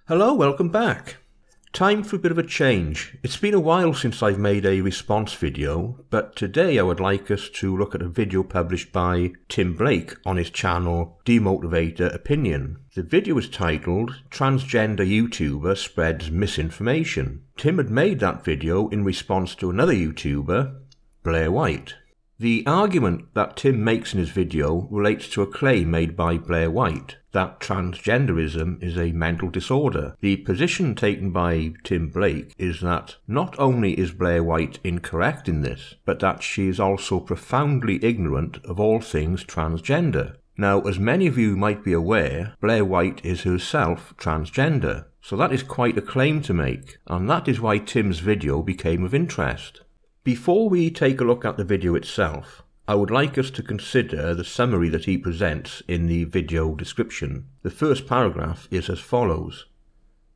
Hello, welcome back. Time for a bit of a change. It's been a while since I've made a response video, but today I would like us to look at a video published by Tim Blake on his channel Demotivator Opinion. The video is titled Transgender YouTuber Spreads Misinformation. Tim had made that video in response to another YouTuber, Blair White. The argument that Tim makes in his video relates to a claim made by Blair White that transgenderism is a mental disorder. The position taken by Tim Blake is that not only is Blair White incorrect in this, but that she is also profoundly ignorant of all things transgender. Now, as many of you might be aware, Blair White is herself transgender, so that is quite a claim to make, and that is why Tim's video became of interest. Before we take a look at the video itself, I would like us to consider the summary that he presents in the video description. The first paragraph is as follows.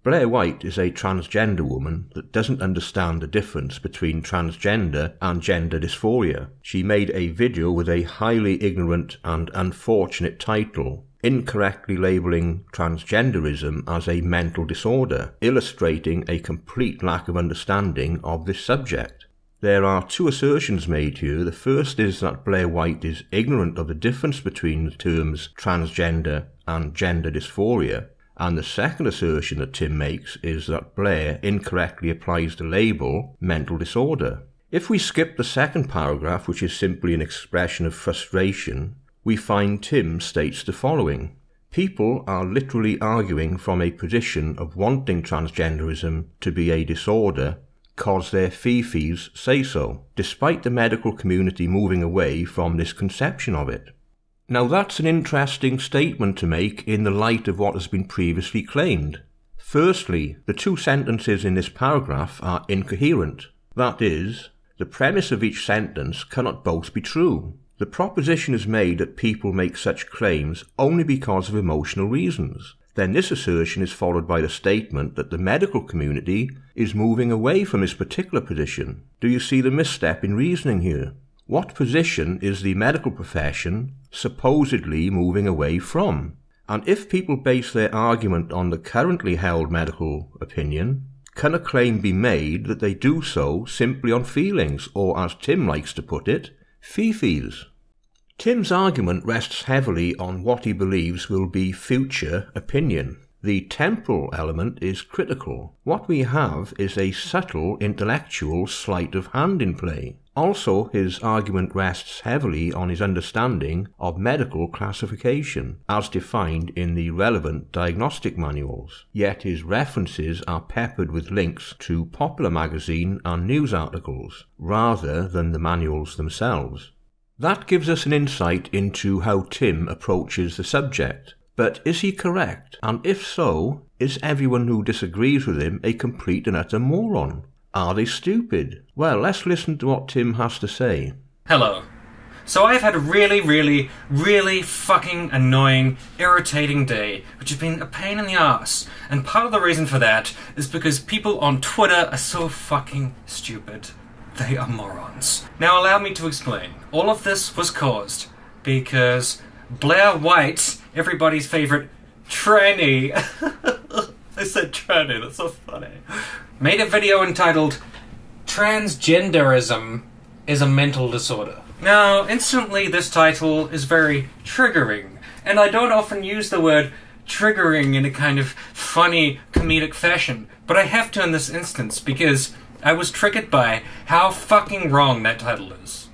Blair White is a transgender woman that doesn't understand the difference between transgender and gender dysphoria. She made a video with a highly ignorant and unfortunate title, incorrectly labelling transgenderism as a mental disorder, illustrating a complete lack of understanding of this subject. There are two assertions made here. The first is that Blair White is ignorant of the difference between the terms transgender and gender dysphoria, and the second assertion that Tim makes is that Blair incorrectly applies the label mental disorder. If we skip the second paragraph, which is simply an expression of frustration, we find Tim states the following. People are literally arguing from a position of wanting transgenderism to be a disorder cause their fifis say so, despite the medical community moving away from this conception of it. Now that's an interesting statement to make in the light of what has been previously claimed. Firstly, the two sentences in this paragraph are incoherent. That is, the premise of each sentence cannot both be true. The proposition is made that people make such claims only because of emotional reasons. Then this assertion is followed by the statement that the medical community is moving away from this particular position. Do you see the misstep in reasoning here? What position is the medical profession supposedly moving away from? And if people base their argument on the currently held medical opinion, can a claim be made that they do so simply on feelings, or as Tim likes to put it, fifis? Tim's argument rests heavily on what he believes will be future opinion. The temporal element is critical. What we have is a subtle intellectual sleight of hand in play. Also, his argument rests heavily on his understanding of medical classification, as defined in the relevant diagnostic manuals. Yet his references are peppered with links to popular magazine and news articles, rather than the manuals themselves. That gives us an insight into how Tim approaches the subject. But is he correct? And if so, is everyone who disagrees with him a complete and utter moron? Are they stupid? Well, let's listen to what Tim has to say. Hello. So I've had a really fucking annoying, irritating day, which has been a pain in the arse. And part of the reason for that is because people on Twitter are so fucking stupid. They are morons. Now allow me to explain. All of this was caused because Blair White, everybody's favourite tranny, I said tranny, that's so funny, made a video entitled Transgenderism is a Mental Disorder. Now, instantly this title is very triggering, and I don't often use the word triggering in a kind of funny, comedic fashion, but I have to in this instance because I was triggered by how fucking wrong that title is.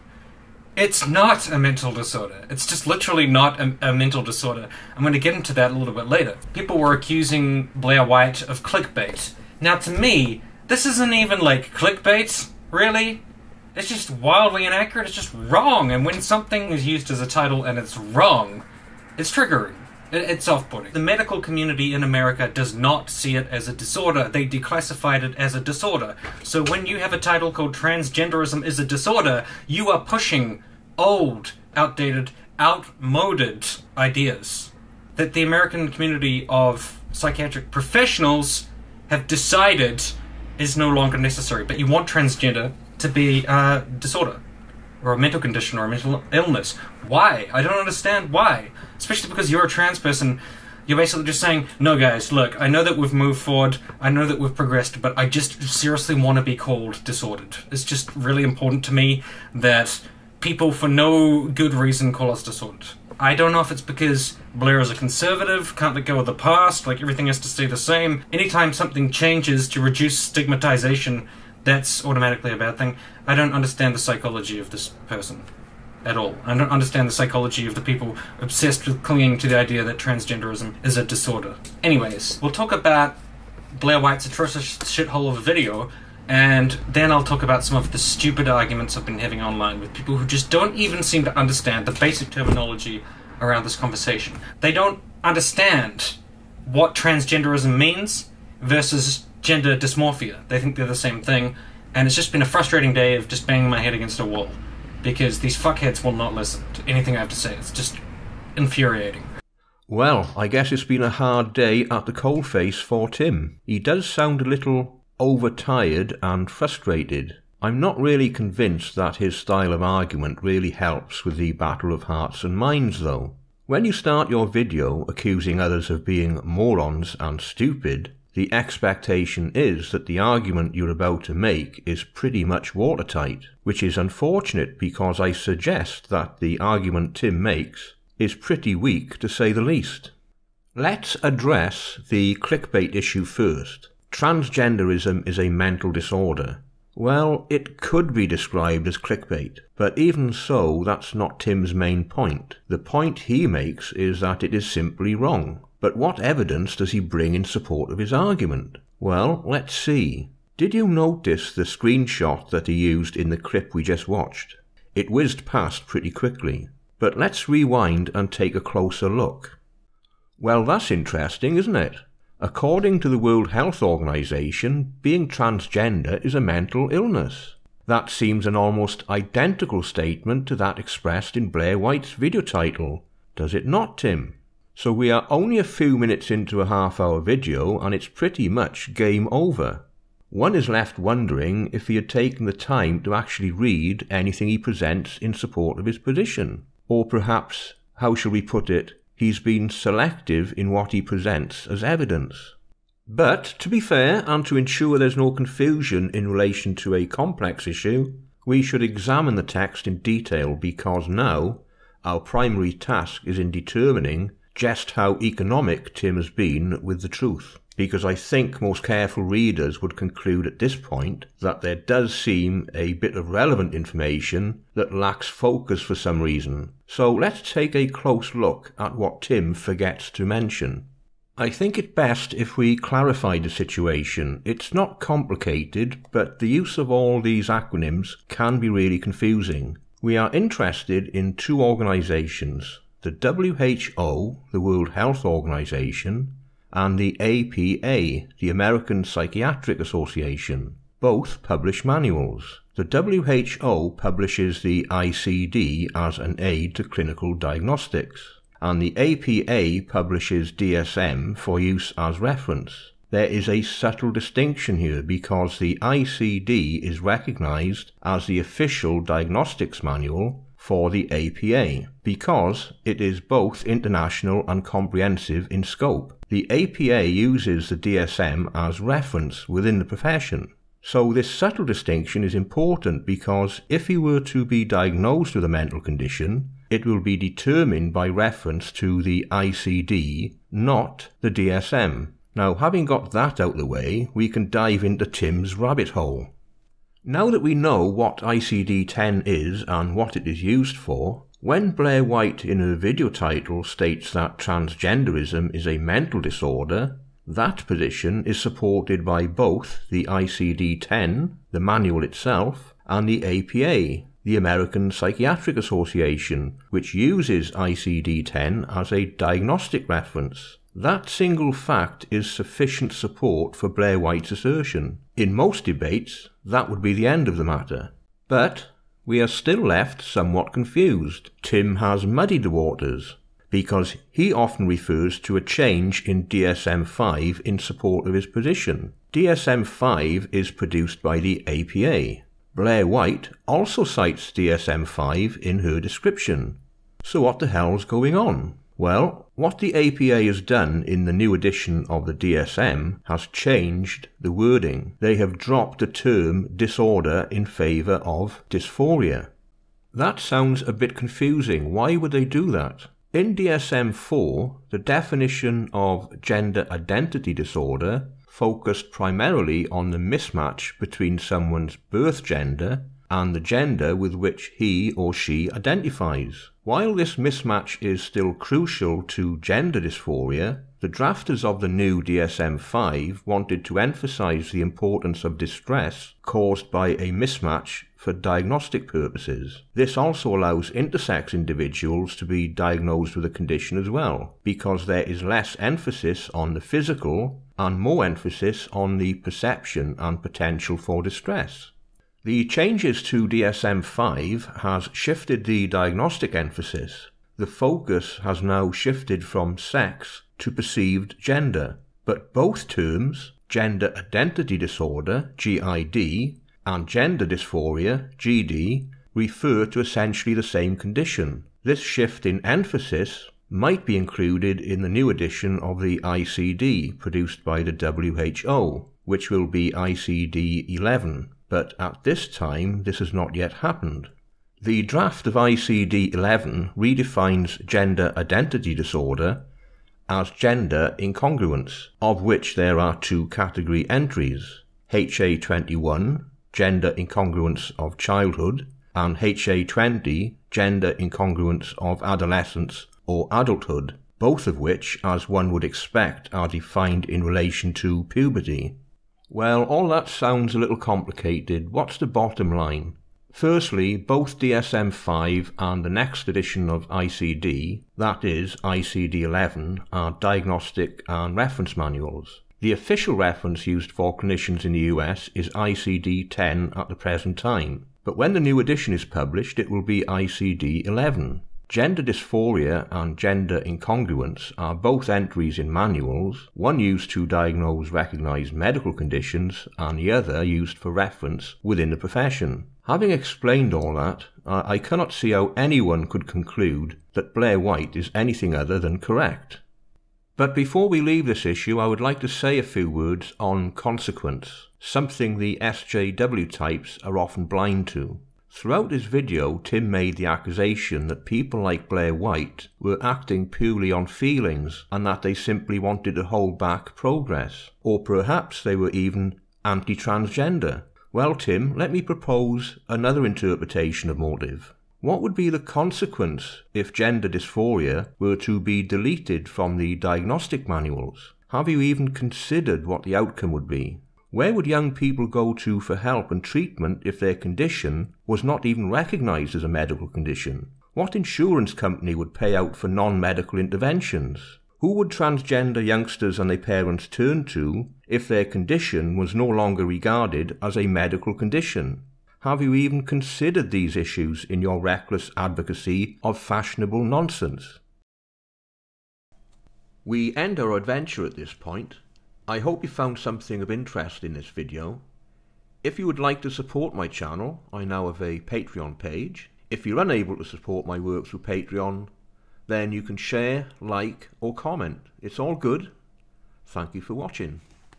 It's not a mental disorder. It's just literally not a mental disorder. I'm going to get into that a little bit later. People were accusing Blair White of clickbait. Now to me, this isn't even like clickbait, really. It's just wildly inaccurate, it's just wrong. And when something is used as a title and it's wrong, it's triggering. It's off-putting. The medical community in America does not see it as a disorder. They declassified it as a disorder. So when you have a title called Transgenderism is a Disorder, you are pushing old, outdated, outmoded ideas that the American community of psychiatric professionals have decided is no longer necessary. But you want transgender to be a disorder, or a mental condition, or a mental illness. Why? I don't understand why. Especially because you're a trans person. You're basically just saying, no guys, look, I know that we've moved forward, I know that we've progressed, but I just seriously want to be called disordered. It's just really important to me that people for no good reason call us disordered. I don't know if it's because Blair is a conservative, can't let go of the past, like everything has to stay the same. Anytime something changes to reduce stigmatization, that's automatically a bad thing. I don't understand the psychology of this person at all. I don't understand the psychology of the people obsessed with clinging to the idea that transgenderism is a disorder. Anyways, we'll talk about Blair White's atrocious shithole of a video, and then I'll talk about some of the stupid arguments I've been having online with people who just don't even seem to understand the basic terminology around this conversation. They don't understand what transgenderism means versus gender dysmorphia. They think they're the same thing, and it's just been a frustrating day of just banging my head against a wall, because these fuckheads will not listen to anything I have to say. It's just infuriating. Well, I guess it's been a hard day at the coalface for Tim. He does sound a little overtired and frustrated. I'm not really convinced that his style of argument really helps with the battle of hearts and minds, though. When you start your video accusing others of being morons and stupid, the expectation is that the argument you're about to make is pretty much watertight, which is unfortunate because I suggest that the argument Tim makes is pretty weak to say the least. Let's address the clickbait issue first. Transgenderism is a mental disorder. Well, it could be described as clickbait, but even so, that's not Tim's main point. The point he makes is that it is simply wrong. But what evidence does he bring in support of his argument? Well, let's see. Did you notice the screenshot that he used in the clip we just watched? It whizzed past pretty quickly, but let's rewind and take a closer look. Well, that's interesting, isn't it? According to the World Health Organization, being transgender is a mental illness. That seems an almost identical statement to that expressed in Blair White's video title, does it not, Tim? So we are only a few minutes into a half-hour video and it's pretty much game over. One is left wondering if he had taken the time to actually read anything he presents in support of his position. Or perhaps, how shall we put it, he's been selective in what he presents as evidence. But, to be fair, and to ensure there's no confusion in relation to a complex issue, we should examine the text in detail because now, our primary task is in determining just how economic Tim has been with the truth, because I think most careful readers would conclude at this point that there does seem a bit of relevant information that lacks focus for some reason. So let's take a close look at what Tim forgets to mention. I think it best if we clarify the situation. It's not complicated, but the use of all these acronyms can be really confusing. We are interested in two organisations, the WHO, the World Health Organization, and the APA, the American Psychiatric Association. Both publish manuals. The WHO publishes the ICD as an aid to clinical diagnostics, and the APA publishes DSM for use as reference. There is a subtle distinction here because the ICD is recognized as the official diagnostics manual for the APA, because it is both international and comprehensive in scope. The APA uses the DSM as reference within the profession. So this subtle distinction is important because if you were to be diagnosed with a mental condition, it will be determined by reference to the ICD, not the DSM. Now, having got that out of the way, we can dive into Tim's rabbit hole. Now that we know what ICD-10 is and what it is used for, when Blair White in her video title states that transgenderism is a mental disorder, that position is supported by both the ICD-10, the manual itself, and the APA, the American Psychiatric Association, which uses ICD-10 as a diagnostic reference. That single fact is sufficient support for Blair White's assertion. In most debates, that would be the end of the matter. But we are still left somewhat confused. Tim has muddied the waters, because he often refers to a change in DSM-5 in support of his position. DSM-5 is produced by the APA. Blair White also cites DSM-5 in her description. So what the hell's going on? Well, What the APA has done in the new edition of the DSM has changed the wording. They have dropped the term disorder in favour of dysphoria. That sounds a bit confusing. Why would they do that? In DSM-4, the definition of gender identity disorder focused primarily on the mismatch between someone's birth gender and the gender with which he or she identifies. While this mismatch is still crucial to gender dysphoria, the drafters of the new DSM-5 wanted to emphasize the importance of distress caused by a mismatch for diagnostic purposes. This also allows intersex individuals to be diagnosed with a condition as well, because there is less emphasis on the physical and more emphasis on the perception and potential for distress. The changes to DSM-5 has shifted the diagnostic emphasis. The focus has now shifted from sex to perceived gender, but both terms, gender identity disorder, GID, and gender dysphoria, GD, refer to essentially the same condition. This shift in emphasis might be included in the new edition of the ICD produced by the WHO, which will be ICD-11. But at this time this has not yet happened. The draft of ICD-11 redefines gender identity disorder as gender incongruence, of which there are two category entries: HA21, gender incongruence of childhood, and HA20, gender incongruence of adolescence or adulthood, both of which, as one would expect, are defined in relation to puberty. Well, all that sounds a little complicated. What's the bottom line? Firstly, both DSM-5 and the next edition of ICD, that is ICD-11, are diagnostic and reference manuals. The official reference used for clinicians in the US is ICD-10 at the present time, but when the new edition is published it will be ICD-11. Gender dysphoria and gender incongruence are both entries in manuals, one used to diagnose recognised medical conditions and the other used for reference within the profession. Having explained all that, I cannot see how anyone could conclude that Blair White is anything other than correct. But before we leave this issue, I would like to say a few words on consequence, something the SJW types are often blind to. Throughout this video, Tim made the accusation that people like Blair White were acting purely on feelings and that they simply wanted to hold back progress, or perhaps they were even anti-transgender. Well, Tim, let me propose another interpretation of motive. What would be the consequence if gender dysphoria were to be deleted from the diagnostic manuals? Have you even considered what the outcome would be? Where would young people go to for help and treatment if their condition was not even recognised as a medical condition? What insurance company would pay out for non-medical interventions? Who would transgender youngsters and their parents turn to if their condition was no longer regarded as a medical condition? Have you even considered these issues in your reckless advocacy of fashionable nonsense? We end our adventure at this point. I hope you found something of interest in this video. If you would like to support my channel, I now have a Patreon page. If you're unable to support my work through Patreon, then you can share, like, or comment. It's all good. Thank you for watching.